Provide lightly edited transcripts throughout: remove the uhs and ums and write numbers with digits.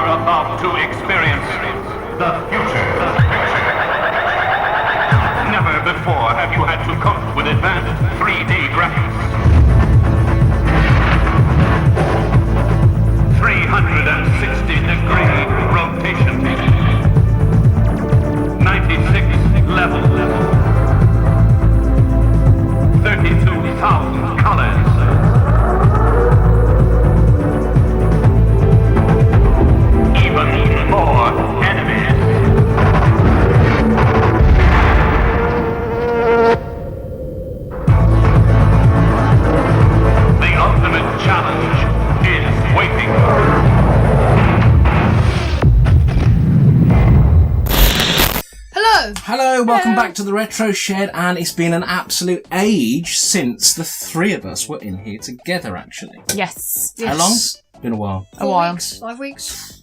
are about to experience the future. Never before have you had to cope with advanced 3D graphics. 360-degree rotation. 96 levels. 32,000 colors. Even more enemies. The ultimate challenge is waiting. Hello, welcome back to the Retro Shed, and it's been an absolute age since the three of us were in here together, actually. Yes. How long? Been a while. A while. 5 weeks.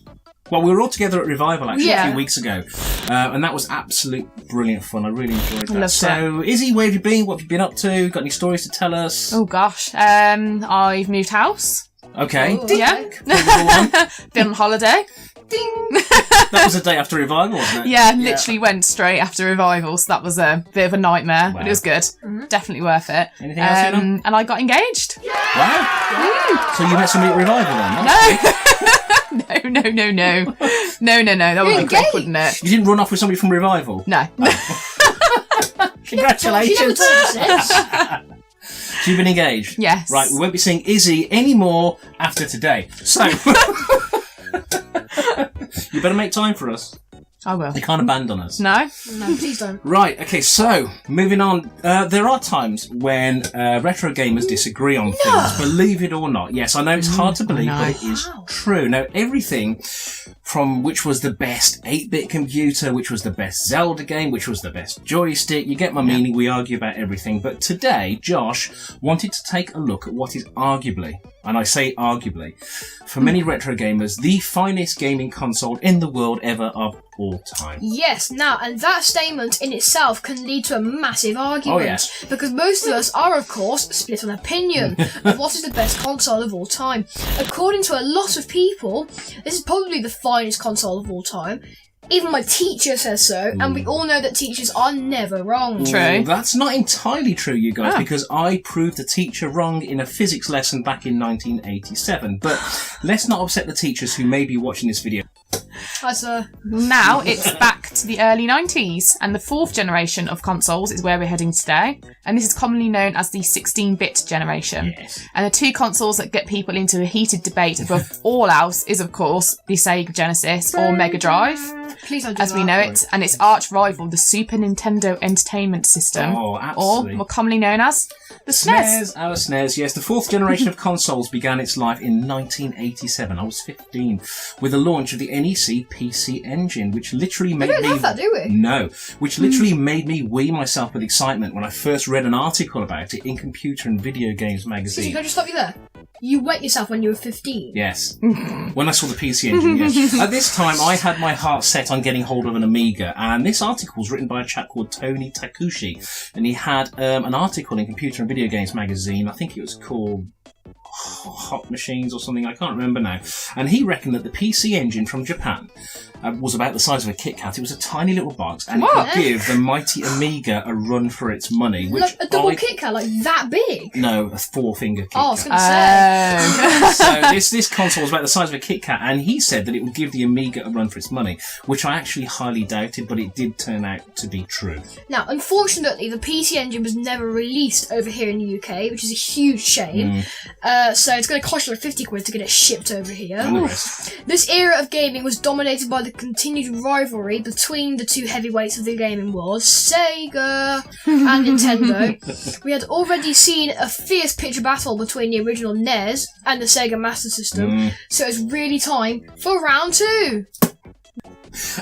Well, we were all together at Revival, actually, a Yeah. few weeks ago, and that was absolute brilliant fun. I really enjoyed that. Loved So, Izzy, where have you been? What have you been up to? Got any stories to tell us? Oh gosh. I've moved house. Okay. Oh, Yeah. okay. Been on holiday. That was the day after Revival, wasn't it? Yeah, literally went straight after Revival, so that was a bit of a nightmare, but it was good. Definitely worth it. Anything else, Una? And I got engaged. Wow. So you met somebody at Revival then? No. No. That would be quick, wouldn't it? You didn't run off with somebody from Revival? No. Congratulations. She never told us this. So you've been engaged? Yes. Right, we won't be seeing Izzy anymore after today. So, you better make time for us. I will. They can't abandon us. No? No, please don't. Right, okay, so, moving on. There are times when retro gamers disagree on things, believe it or not. Yes, I know it's hard to believe, but it is true. Now, everything from which was the best 8-bit computer, which was the best Zelda game, which was the best joystick, you get my meaning, we argue about everything. But today, Josh wanted to take a look at what is arguably, and I say arguably, for many retro gamers, the finest gaming console in the world ever of all time. Yes, now, and that statement in itself can lead to a massive argument. Oh, yes. Because most of us are, of course, split on opinion of what is the best console of all time. According to a lot of people, this is probably the finest console of all time. Even my teacher says so, and we all know that teachers are never wrong. True. Well, that's not entirely true, you guys, because I proved the teacher wrong in a physics lesson back in 1987. But let's not upset the teachers who may be watching this video. That's Now it's back to the early 90s, and the fourth generation of consoles is where we're heading today. And this is commonly known as the 16-bit generation. Yes. And the two consoles that get people into a heated debate above all else is, of course, the Sega Genesis or Mega Drive, please don't do as we that. know it, and its arch rival, the Super Nintendo Entertainment System, Oh, or absolutely. more commonly known as the SNES. Our SNES, yes. The fourth generation of consoles began its life in 1987. I was 15, with the launch of the NEC PC Engine, which literally made We don't me... have that, do we? No. Which literally made me wee myself with excitement when I first read an article about it in Computer and Video Games Excuse me, magazine. can I just stop you there? You wet yourself when you were 15. Yes. When I saw the PC Engine, yes. At this time, I had my heart set on getting hold of an Amiga, and this article was written by a chap called Tony Takushi, and he had an article in Computer and Video Games magazine, I think it was called Hot Machines or something, I can't remember now, and he reckoned that the PC Engine from Japan was about the size of a Kit Kat. It was a tiny little box, and it could give the mighty Amiga a run for its money. Which Like a double Kit Kat, like that big? No, a 4-finger Kit Oh, I Kat. was going to say. So this console was about the size of a Kit Kat, and he said that it would give the Amiga a run for its money, which I actually highly doubted, but it did turn out to be true. Now, unfortunately, the PC Engine was never released over here in the UK, which is a huge shame. So it's going to cost you like 50 quid to get it shipped over here. And the rest. This era of gaming was dominated by the continued rivalry between the two heavyweights of the gaming world, Sega and Nintendo. We had already seen a fierce picture battle between the original NES and the Sega Master System, so it's really time for round 2.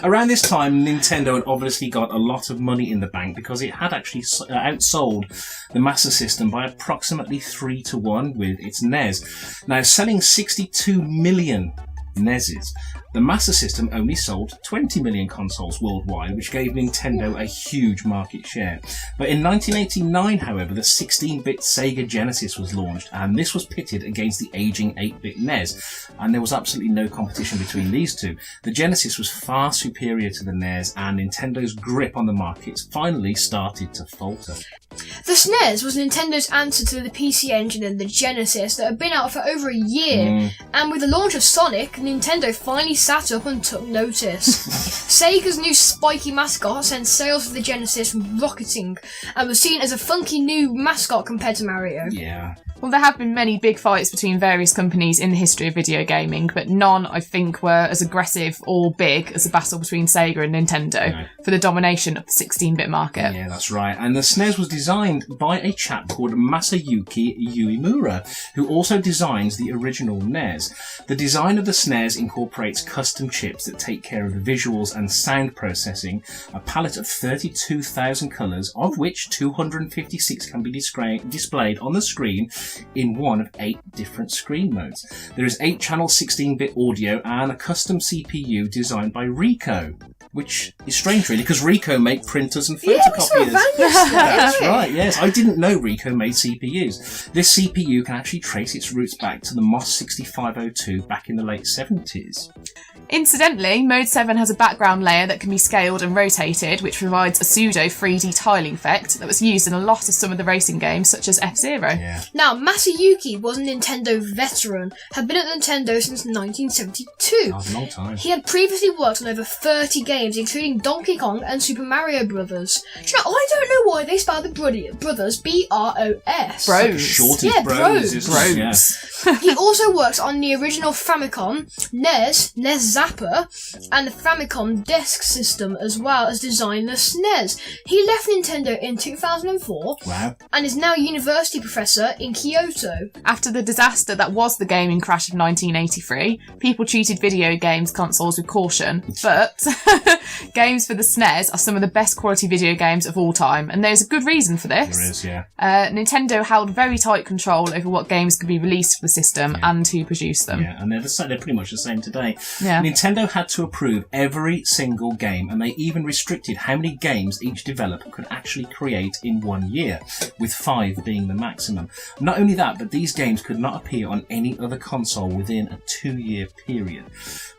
Around this time, Nintendo had obviously got a lot of money in the bank because it had actually outsold the Master System by approximately 3-1 with its NES. Now, selling 62 million NESs. The Master System only sold 20 million consoles worldwide, which gave Nintendo a huge market share. But in 1989, however, the 16-bit Sega Genesis was launched, and this was pitted against the aging 8-bit NES, and there was absolutely no competition between these two. The Genesis was far superior to the NES, and Nintendo's grip on the markets finally started to falter. The SNES was Nintendo's answer to the PC Engine and the Genesis that had been out for over a year, and with the launch of Sonic, Nintendo finally sat up and took notice. Sega's new spiky mascot sent sales for the Genesis rocketing, and was seen as a funky new mascot compared to Mario. Yeah. Well, there have been many big fights between various companies in the history of video gaming, but none, I think, were as aggressive or big as the battle between Sega and Nintendo for the domination of the 16-bit market. Yeah, that's right. And the SNES was designed by a chap called Masayuki Uemura, who also designs the original NES. The design of the SNES incorporates custom chips that take care of the visuals and sound processing, a palette of 32,000 colours, of which 256 can be displayed on the screen in one of 8 different screen modes. There is 8-channel 16-bit audio and a custom CPU designed by Ricoh, which is strange really, because Ricoh make printers and photocopiers. That's right, yes. I didn't know Ricoh made CPUs. This CPU can actually trace its roots back to the MOS 6502 back in the late 70s. Incidentally, Mode 7 has a background layer that can be scaled and rotated, which provides a pseudo 3D tiling effect that was used in a lot of some of the racing games, such as F-Zero. Yeah. Now, Masayuki was a Nintendo veteran, had been at Nintendo since 1972. That was a long time. He had previously worked on over 30 games, including Donkey Kong and Super Mario Brothers. Do you know, I don't know why they spell the brothers B-R-O-S. Bros. Short Yeah, as bros. bros. Isn't it? Yeah. He also works on the original Famicom, NES Zapper, and the Famicom Disk System, as well as design the SNES. He left Nintendo in 2004 and is now a university professor in Kyoto. After the disaster that was the gaming crash of 1983, people treated video games consoles with caution, but games for the SNES are some of the best quality video games of all time, and there's a good reason for this. There is, yeah. Nintendo held very tight control over what games could be released for the system and who produced them. Yeah, and they're pretty much the same today. Yeah. Nintendo had to approve every single game, and they even restricted how many games each developer could actually create in 1 year, with 5 being the maximum. Not only that, but these games could not appear on any other console within a 2-year period.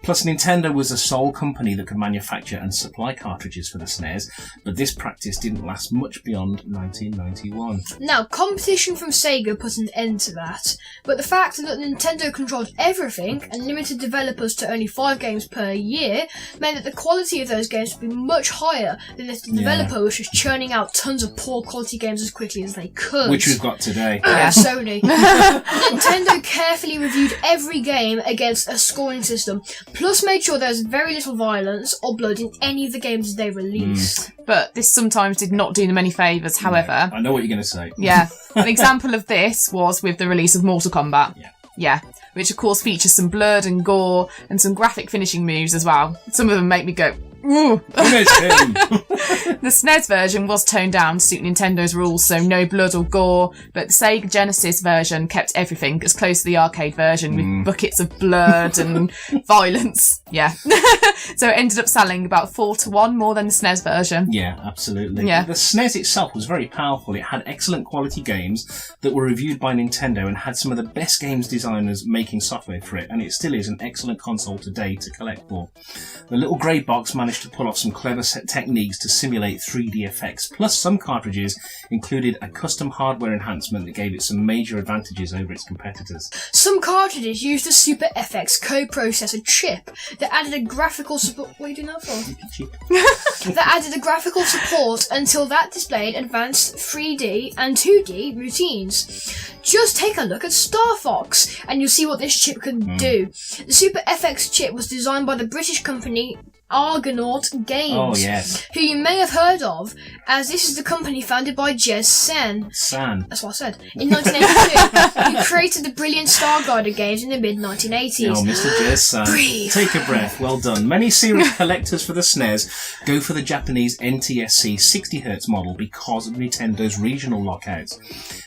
Plus, Nintendo was the sole company that could manufacture and supply cartridges for the SNES, but this practice didn't last much beyond 1991. Now, competition from Sega put an end to that, but the fact that Nintendo controlled everything and limited developers to only 5 games per year meant that the quality of those games would be much higher than if the developer was just churning out tons of poor quality games as quickly as they could. Which we've got today. Sony. Nintendo carefully reviewed every game against a scoring system, plus made sure there was very little violence or blood in any of the games they released. But this sometimes did not do them any favours, however. I know what you're going to say. Yeah. An example of this was with the release of Mortal Kombat. Yeah. Which of course features some blood and gore and some graphic finishing moves as well. Some of them make me go, ooh. The SNES version was toned down to suit Nintendo's rules, so no blood or gore, but the Sega Genesis version kept everything as close to the arcade version with buckets of blood and violence. Yeah. So it ended up selling about 4-1 more than the SNES version. Yeah, absolutely. Yeah. The SNES itself was very powerful. It had excellent quality games that were reviewed by Nintendo and had some of the best games designers making software for it, and it still is an excellent console today to collect for. The little grey box managed to pull off some clever techniques to simulate 3D effects, plus some cartridges included a custom hardware enhancement that gave it some major advantages over its competitors. Some cartridges used a Super FX coprocessor chip that added a graphical support. What are you doing that for? That added a graphical support until that displayed advanced 3D and 2D routines. Just take a look at Star Fox and you'll see what this chip can do. The Super FX chip was designed by the British company Argonaut Games. Oh, yes. Who you may have heard of, as this is the company founded by Jez Sen. That's what I said. In 1982, who created the brilliant Starguider games in the mid-1980s. Oh, Mr. Jez Sen. Breathe. Take a breath. Well done. Many serious collectors for the SNES go for the Japanese NTSC 60Hz model because of Nintendo's regional lockouts.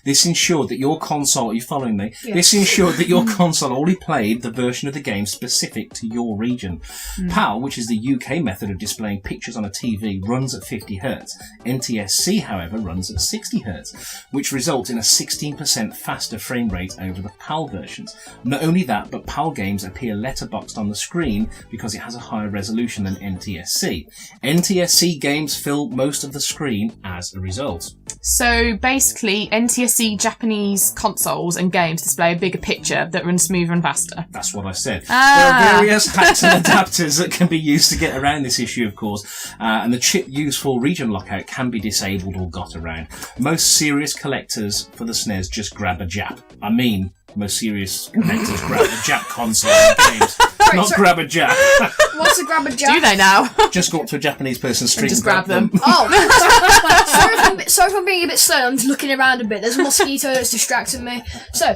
This ensured that your console... Are you following me? Yes. This ensured that your console only played the version of the game specific to your region. PAL, which is the UK method of displaying pictures on a TV, runs at 50 Hz. NTSC, however, runs at 60 Hz, which results in a 16% faster frame rate over the PAL versions. Not only that, but PAL games appear letterboxed on the screen because it has a higher resolution than NTSC. NTSC games fill most of the screen as a result. So basically, NTSC Japanese consoles and games display a bigger picture that runs smoother and faster. That's what I said. There are various hacks and adapters that can be used to get around this issue, of course, and the chip used for region lockout can be disabled or got around. Most serious collectors for the SNES just grab a Jap. I mean, most serious collectors grab a Jap console in games, not grab a Jap. What's a grab a Jap? Do they now? Just go up to a Japanese person's street And just and grab them. Oh, sorry if I'm being a bit slow. I'm just looking around a bit. There's a mosquito that's distracting me. So,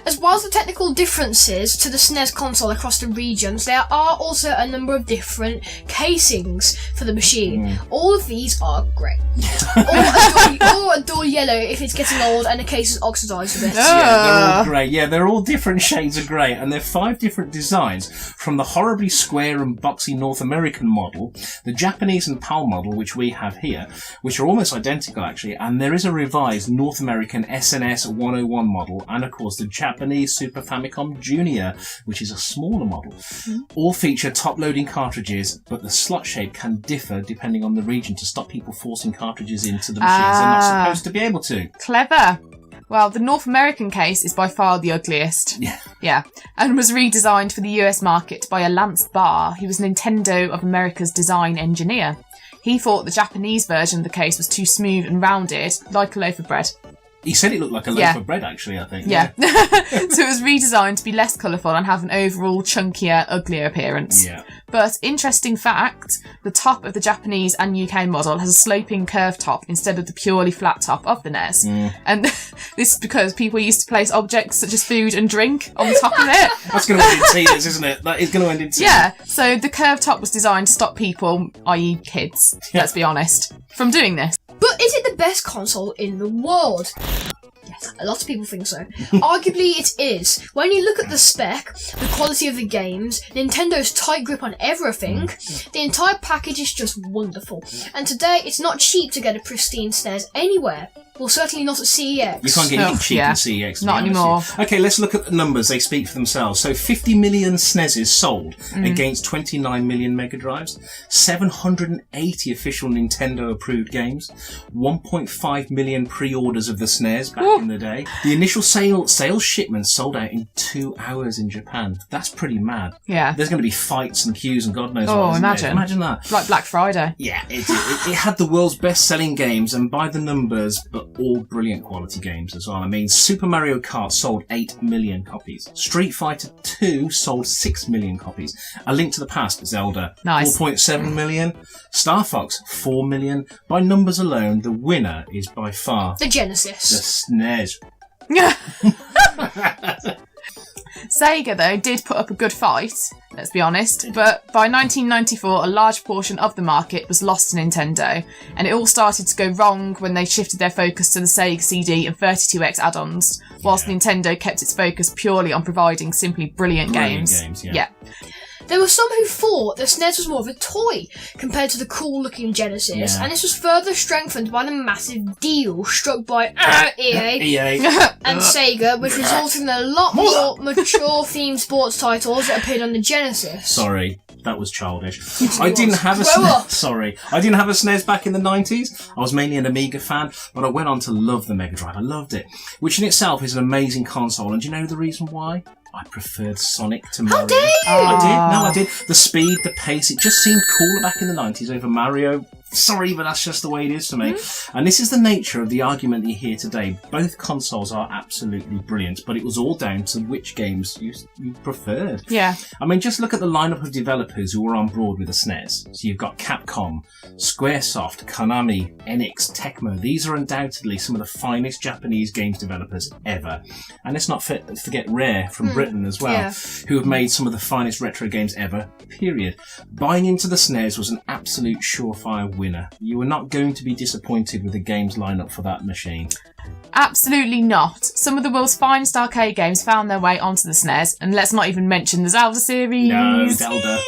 as well as the technical differences to the SNES console across the regions, there are also a number of different casings for the machine. All of these are grey. or a dull yellow if it's getting old and the case is oxidised a bit. Yeah, they're all grey. Yeah, they're all different shades of grey, and they're 5 different designs, from the horribly square and boxy North American model, the Japanese and PAL model, which we have here, which are almost identical actually, and there is a revised North American SNES 101 model, and of course the Japanese Super Famicom Junior, which is a smaller model. All feature top-loading cartridges, but the slot shape can differ depending on the region to stop people forcing cartridges into the machines they're not supposed to be able to. Clever. Well, the North American case is by far the ugliest. Yeah. And was redesigned for the US market by a Lance Barr, who was Nintendo of America's design engineer. He thought the Japanese version of the case was too smooth and rounded, like a loaf of bread. He said it looked like a loaf of bread, actually, I think. Yeah. So it was redesigned to be less colourful and have an overall chunkier, uglier appearance. Yeah. But interesting fact, the top of the Japanese and UK model has a sloping curved top instead of the purely flat top of the NES. And this is because people used to place objects such as food and drink on the top of it. That's going to end in tears, isn't it? That is going to end in tears. Yeah, so the curved top was designed to stop people, i.e. kids, let's be honest, from doing this. But is it the best console in the world? Yes, a lot of people think so. Arguably it is. When you look at the spec, the quality of the games, Nintendo's tight grip on everything, the entire package is just wonderful. And today, it's not cheap to get a pristine SNES anywhere. Well, certainly not at CEX. You can't get anything cheap in CEX. to Not be honest anymore. with you. Okay, let's look at the numbers. They speak for themselves. So 50 million SNESes sold against 29 million Mega Drives, 780 official Nintendo-approved games, 1.5 million pre-orders of the SNES back in the day. The initial sales shipments sold out in 2 hours in Japan. That's pretty mad. Yeah. There's going to be fights and queues and God knows Oh, what. imagine. Imagine that. Like Black Friday. Yeah, it had the world's best-selling games, and by the numbers, but all brilliant quality games as well. I mean, Super Mario Kart sold 8 million copies. Street Fighter 2 sold 6 million copies. A Link to the Past, Zelda, Nice. 4.7 million. Star Fox, 4 million. By numbers alone, the winner is by far The Genesis. the SNES. Sega, though, did put up a good fight, let's be honest, but by 1994 a large portion of the market was lost to Nintendo, and it all started to go wrong when they shifted their focus to the Sega CD and 32X add-ons, whilst Nintendo kept its focus purely on providing simply brilliant games. Yeah. There were some who thought the SNES was more of a toy compared to the cool-looking Genesis, and this was further strengthened by the massive deal struck by EA and Sega, which resulted in a lot more mature-themed sports titles that appeared on the Genesis. Sorry, that was childish. I didn't have a SNES. Sorry, I didn't have a SNES back in the 90s. I was mainly an Amiga fan, but I went on to love the Mega Drive. I loved it, which in itself is an amazing console. And do you know the reason why? I preferred Sonic to Mario. How dare you! I did. The speed, the pace, it just seemed cooler back in the 90s over Mario Sorry, but that's just the way it is for me. And this is the nature of the argument you hear today. Both consoles are absolutely brilliant, but it was all down to which games you preferred. Yeah. I mean, just look at the lineup of developers who were on board with the SNES. So you've got Capcom, Squaresoft, Konami, Enix, Tecmo. These are undoubtedly some of the finest Japanese games developers ever. And let's not forget Rare from Britain as well, who have made some of the finest retro games ever, period. Buying into the SNES was an absolute surefire winner. You were not going to be disappointed with the games lineup for that machine. Absolutely not. Some of the world's finest arcade games found their way onto the SNES, and let's not even mention the Zelda series. No, Zelda.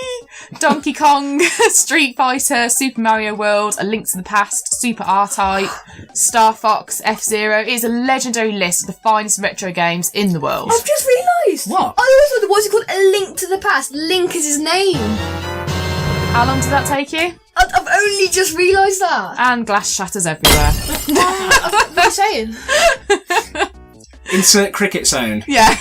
Donkey Kong, Street Fighter, Super Mario World, A Link to the Past, Super R-Type, Star Fox, F-Zero. It is a legendary list of the finest retro games in the world. I've just realised. What? I always wondered, what's it called? A Link to the Past. Link is his name. How long did that take you? I've only just realised that. And glass shatters everywhere. What are you saying? Insert cricket sound. Yeah.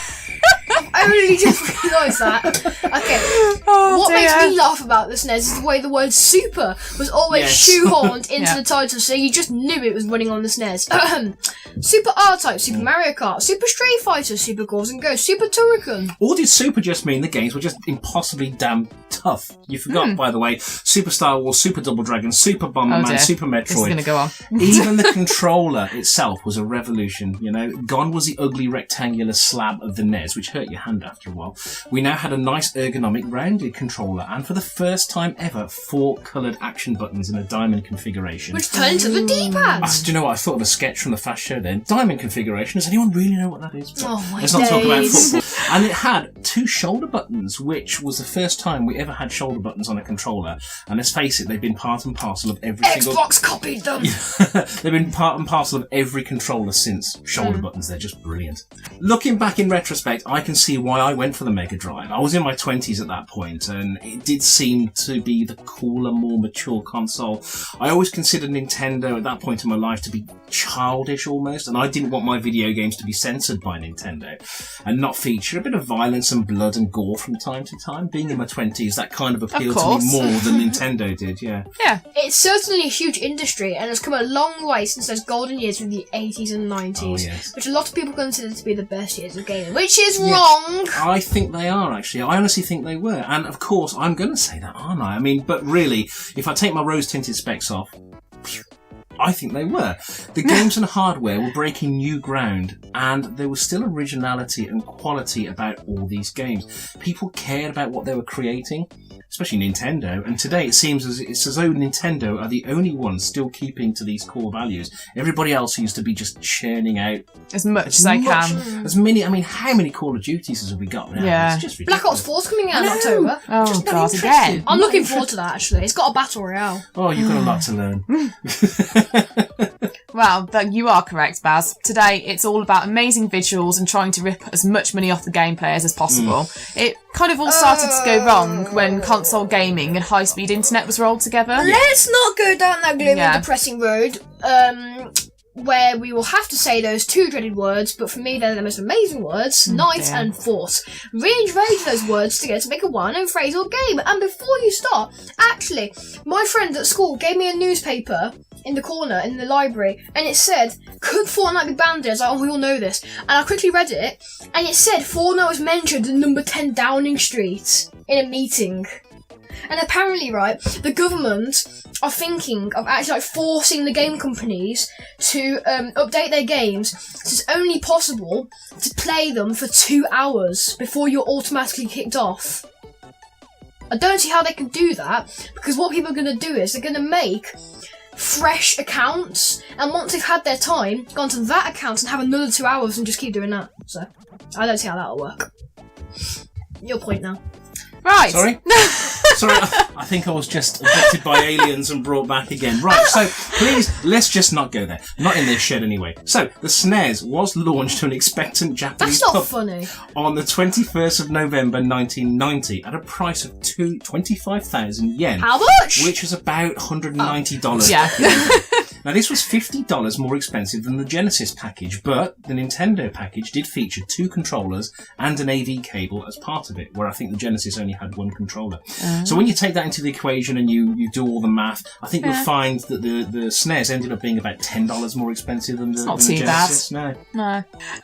I only just realised that. Okay. Oh, What dear. makes me laugh about the SNES is the way the word super was always shoehorned into the title, so you just knew it was running on the SNES. Super R-Type, Super Mario Kart, Super Street Fighter, Super Ghosts and Ghosts, Super Turrican. Or did Super just mean the games were just impossibly damn tough? You forgot, by the way, Super Star Wars, Super Double Dragon, Super Bomberman, dear. Super This is Metroid. going to go on. Even the controller itself was a revolution, you know. Gone was the ugly rectangular slab of the NES, which hurt your hand after a while. We now had a nice ergonomic rounded controller, and for the first time ever, 4 coloured action buttons in a diamond configuration. Which turned into the D-pad. Do you know what? I thought of a sketch from the Fast Show then. Diamond configuration. Does anyone really know what that is? Oh my Let's not talk about days. football. And it had 2 shoulder buttons, which was the first time we ever had shoulder buttons on a controller. And let's face it, they've been part and parcel of every single... Xbox copied them. They've been part and parcel of every controller since. Shoulder buttons, they're just brilliant. Looking back in retrospect, I can see why I went for the Mega Drive. I was in my 20s at that point, and it did seem to be the cooler, more mature console. I always considered Nintendo at that point in my life to be childish almost, and I didn't want my video games to be censored by Nintendo and not feature a bit of violence and blood and gore from time to time. Being in my 20s, that kind of appealed to me more than Nintendo did, yeah. Yeah. It's certainly a huge industry, and it's come a long way since those golden years of the 80s and 90s, which a lot of people consider to be the best years of gaming, which is wrong. I think they are, actually. I honestly think they were. And, of course, I'm going to say that, aren't I? I mean, but really, if I take my rose-tinted specs off, I think they were. The games and hardware were breaking new ground, and there was still originality and quality about all these games. People cared about what they were creating, especially Nintendo, and today it seems as though Nintendo are the only ones still keeping to these core values. Everybody else seems to be just churning out As much as they can. as many. I mean, how many Call of Duties have we got now? Yeah. It's just ridiculous. Black Ops 4's coming out in October. Oh, Just not God, interested. again. I'm looking forward to that, actually. It's got a battle royale. Oh, you've got a lot to learn. Well, you are correct, Baz. Today, it's all about amazing visuals and trying to rip as much money off the game players as possible. It kind of all started to go wrong when console gaming and high-speed internet was rolled together. Let's not go down that gloomy Yeah. and depressing road, where we will have to say those 2 dreaded words, but for me they're the most amazing words, night dear. and force. Rearrange those words together to make a one-and phrasal game. And before you start, actually, my friend at school gave me a newspaper in the corner in the library, and it said, could Fortnite be banned? I was like, oh, we all know this. And I quickly read it, and it said Fortnite was mentioned in number 10 Downing Street in a meeting. And apparently, right, the government are thinking of actually forcing the game companies to update their games, so it's only possible to play them for 2 hours before you're automatically kicked off. I don't see how they can do that, because what people are going to do is they're going to make fresh accounts, and once they've had their time, go onto that account and have another 2 hours and just keep doing that. So, I don't see how that'll work. Your point now. Right. Sorry? Sorry, I think I was just abducted by aliens and brought back again. Right, so please, let's just not go there. Not in this shed anyway. So, the SNES was launched to an expectant Japanese That's not pub funny. on the 21st of November 1990 at a price of 25,000 yen. How much? Which was about $190. Yeah. Now, this was $50 more expensive than the Genesis package, but the Nintendo package did feature 2 controllers and an AV cable as part of it, where I think the Genesis only had 1 controller. So when you take that into the equation and you do all the math, I think you'll find that the SNES ended up being about $10 more expensive than the Genesis. No.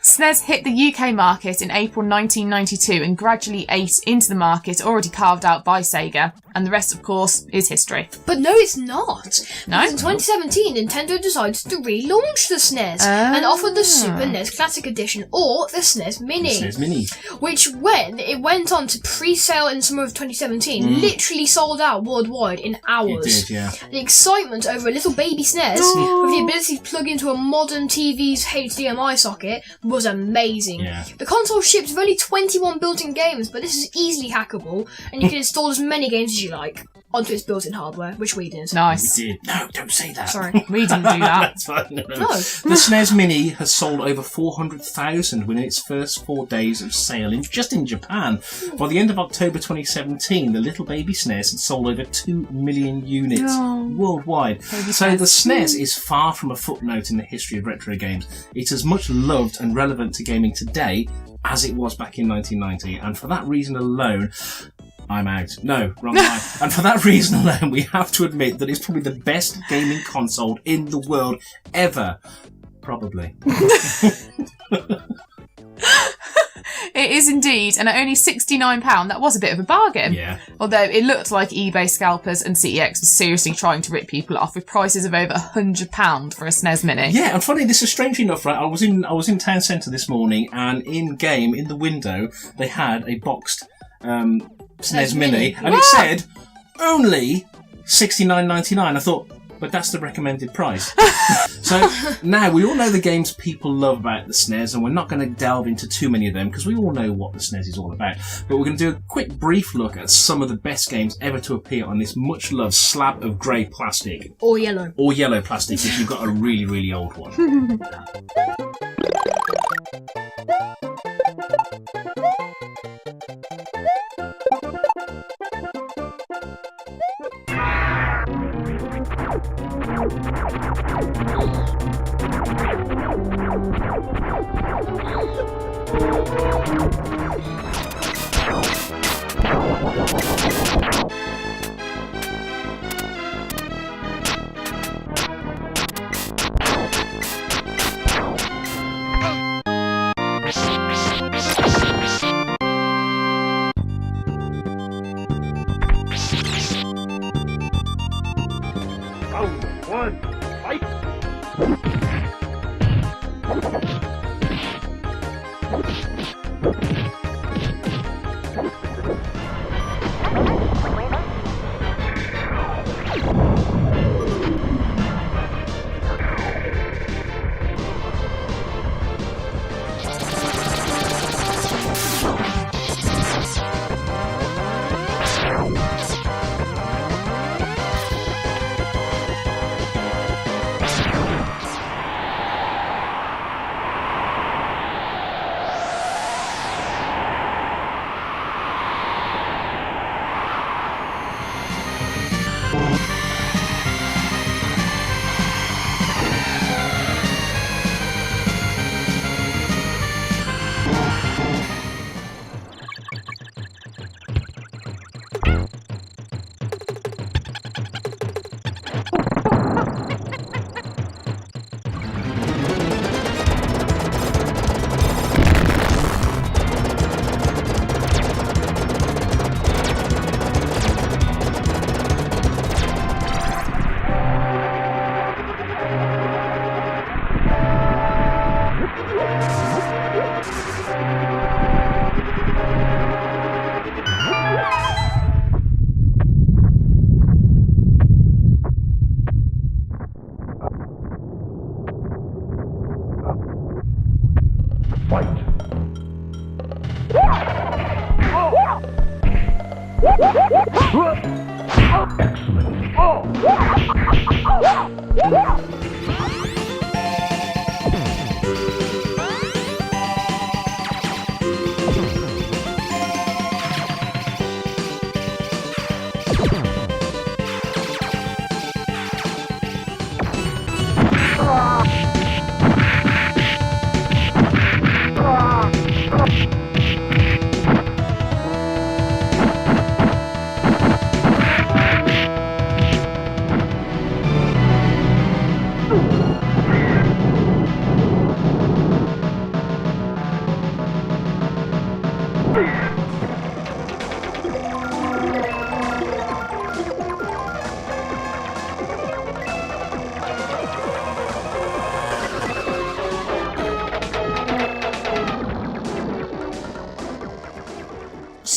SNES hit the UK market in April 1992 and gradually ate into the market already carved out by Sega. And the rest, of course, is history. But no, it's not. No? Because in 2017, Nintendo decided to relaunch the SNES and offered the Super NES Classic Edition or the SNES Mini. The SNES Mini. Which, when it went on to pre-sale in summer of 2017, literally sold out worldwide in hours. It did, yeah. The excitement over a little baby SNES with the ability to plug into a modern TV's HDMI socket was amazing. Yeah. The console ships with only 21 built-in games, but this is easily hackable, and you can install as many games as you like onto its built-in hardware, which we did. Nice. We did. No, don't say that. Sorry. We didn't do that. That's fine. No. No. The SNES Mini has sold over 400,000 within its first 4 days of sale just in Japan. By the end of October 2017, the little baby SNES had sold over 2 million units worldwide. So the SNES is far from a footnote in the history of retro games. It's as much loved and relevant to gaming today as it was back in 1990, and for that reason alone, I'm out. No, wrong line. And for that reason alone, we have to admit that it's probably the best gaming console in the world ever. Probably. It is indeed, and at only £69, that was a bit of a bargain. Yeah. Although it looked like eBay scalpers and CEX was seriously trying to rip people off with prices of over £100 for a SNES Mini. Yeah, and funny, this is strangely enough, right? I was in town centre this morning, and in the window, they had a boxed SNES Mini, and it said only $69.99. I thought, but that's the recommended price. So now we all know the games people love about the SNES, and we're not going to delve into too many of them because we all know what the SNES is all about. But we're going to do a quick brief look at some of the best games ever to appear on this much loved slab of grey plastic. Or yellow. Or yellow plastic if you've got a really, really old one.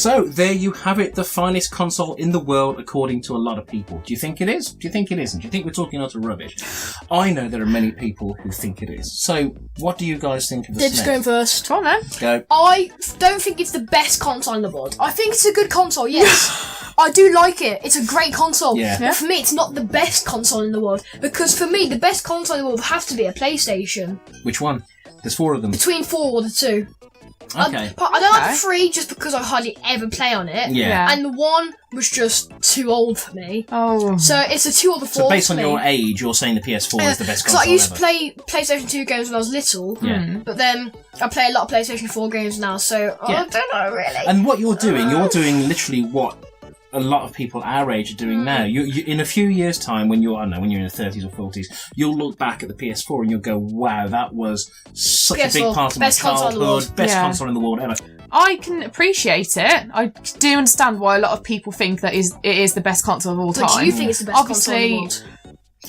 So, there you have it, the finest console in the world, according to a lot of people. Do you think it is? Do you think it isn't? Do you think we're talking utter rubbish? I know there are many people who think it is. So, what do you guys think of the Dibs SNES? going first. Come on then. Go. I don't think it's the best console in the world. I think it's a good console, yes. I do like it. It's a great console. Yeah. But for me, it's not the best console in the world. Because for me, the best console in the world would have to be a PlayStation. Which one? There's 4 of them. Between 4 or the 2. Okay. I don't like the 3 just because I hardly ever play on it. Yeah. And the 1 was just too old for me. Oh. So it's the 2 or the 4. So based on for me. your age, you're saying the PS4 is the best console Because I used to ever. play PlayStation 2 games when I was little. Yeah. But then I play a lot of PlayStation 4 games now, so Yeah. I don't know really. And what you're doing literally what a lot of people our age are doing now. You in a few years' time, when you're, I don't know, when you're in your 30s or 40s, you'll look back at the PS4 and you'll go, wow, that was such a big PS4, part of my best console in the childhood, world. best Yeah. console in the world ever. I can appreciate it. I do understand why a lot of people think that it is the best console of all time. But do you think it's the best console in the Obviously- world?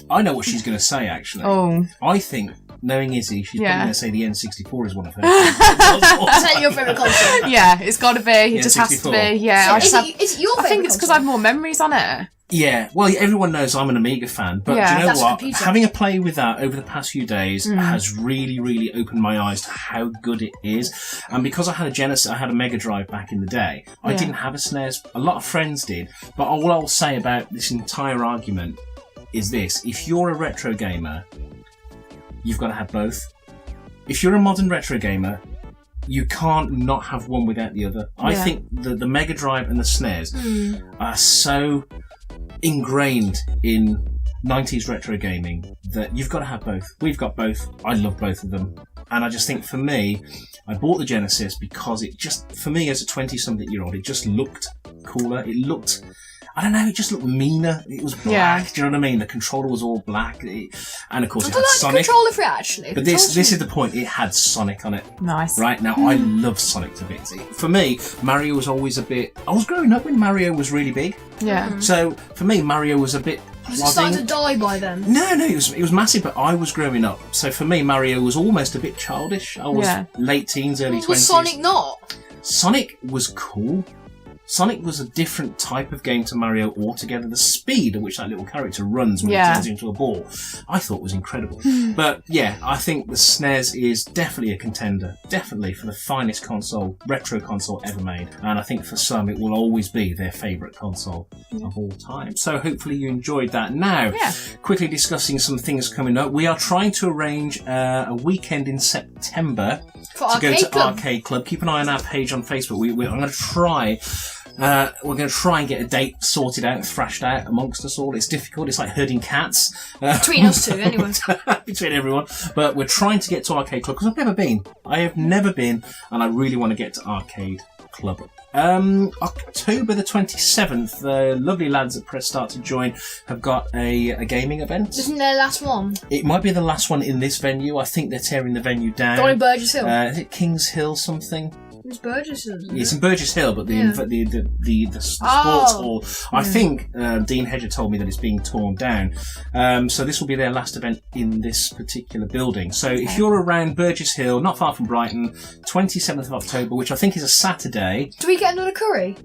I know what she's going to say, actually. Oh. I think, knowing Izzy, she's Yeah. probably going to say the N64 is one of her consoles. Is that your favourite console? Yeah, it's got to be. It just has to 64. be. Yeah, Is it your favourite I think it's because I have more memories on it. Yeah, well, everyone knows I'm an Amiga fan, but Yeah. do you know That's a what? computer. Having a play with that over the past few days has really, really opened my eyes to how good it is. And because I had a Genesis, I had a Mega Drive back in the day, I Yeah. didn't have a SNES. A lot of friends did. But all I'll say about this entire argument is this. If you're a retro gamer, you've got to have both. If you're a modern retro gamer, you can't not have one without the other. I Yeah. think the Mega Drive and the SNES are so ingrained in 90s retro gaming that you've got to have both. We've got both. I love both of them. And I just think for me, I bought the Genesis because it just, for me as a 20-something-year-old, it just looked cooler. It looked, I don't know, it just looked meaner. It was black. Yeah. Do you know what I mean? The controller was all black. And of course I it don't had like the Sonic. controller for it actually. But this is the point. It had Sonic on it. Nice. Right now, I love Sonic to bits. For me, Mario was always a bit. I was growing up when Mario was really big, Yeah. so for me, Mario was a bit. Was it starting to die by then? No, it was massive. But I was growing up, so for me, Mario was almost a bit childish. I was Yeah. late teens, early 20s. Was Sonic not? Sonic was cool. Sonic was a different type of game to Mario altogether. The speed at which that little character runs when he Yeah. turns into a ball, I thought was incredible. But yeah, I think the SNES is definitely a contender. Definitely for the finest console, retro console ever made. And I think for some it will always be their favourite console of all time. So hopefully you enjoyed that. Now, Yeah. quickly discussing some things coming up. We are trying to arrange a weekend in September For to go Arcade to Club. Arcade Club. Keep an eye on our page on Facebook. I'm going to try. We're going to try and get a date sorted out and thrashed out amongst us all. It's difficult. It's like herding cats. Between us two, anyway. Between everyone. But we're trying to get to Arcade Club because I've never been. I have never been, and I really want to get to Arcade Club. October the 27th, the lovely lads at Press Start to Join have got a gaming event. Isn't their last one? It might be the last one in this venue. I think they're tearing the venue down. The one in Burgess Hill. Is it Kings Hill something? It's Burgess Hill, isn't It's it? in Burgess Hill, but the Yeah. sports Oh. hall. I think Dean Hedger told me that it's being torn down. So this will be their last event in this particular building. So if you're around Burgess Hill, not far from Brighton, 27th of October, which I think is a Saturday, Do we get another curry?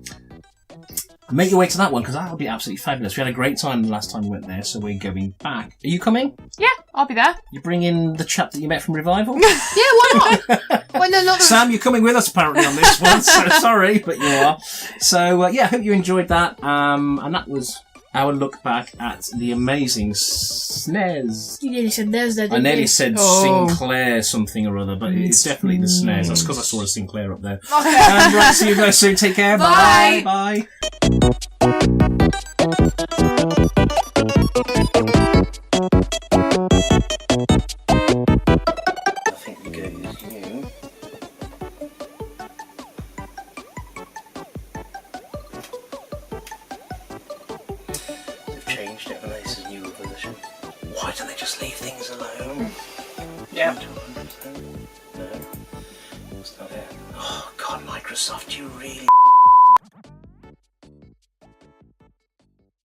make your way to that one because that will be absolutely fabulous. We had a great time the last time we went there, so we're going back. Are you coming? Yeah, I'll be there. You bring in the chap that you met from Revival? Yeah, why not? Why no, not the... Sam, you're coming with us apparently on this one, so sorry, but you are. So, yeah, I hope you enjoyed that. And that was our look back at the amazing SNES. You nearly said there's there, I nearly you? said Oh. Sinclair something or other, but it's definitely the SNES. That's because I saw a Sinclair up there. Okay. Right, see you guys soon. Take care. Bye. Bye. I think we go use you. They've changed it, haven't they? This is a new version. Why don't they just leave things alone? Yeah. No. It's not it. Oh God, Microsoft, you really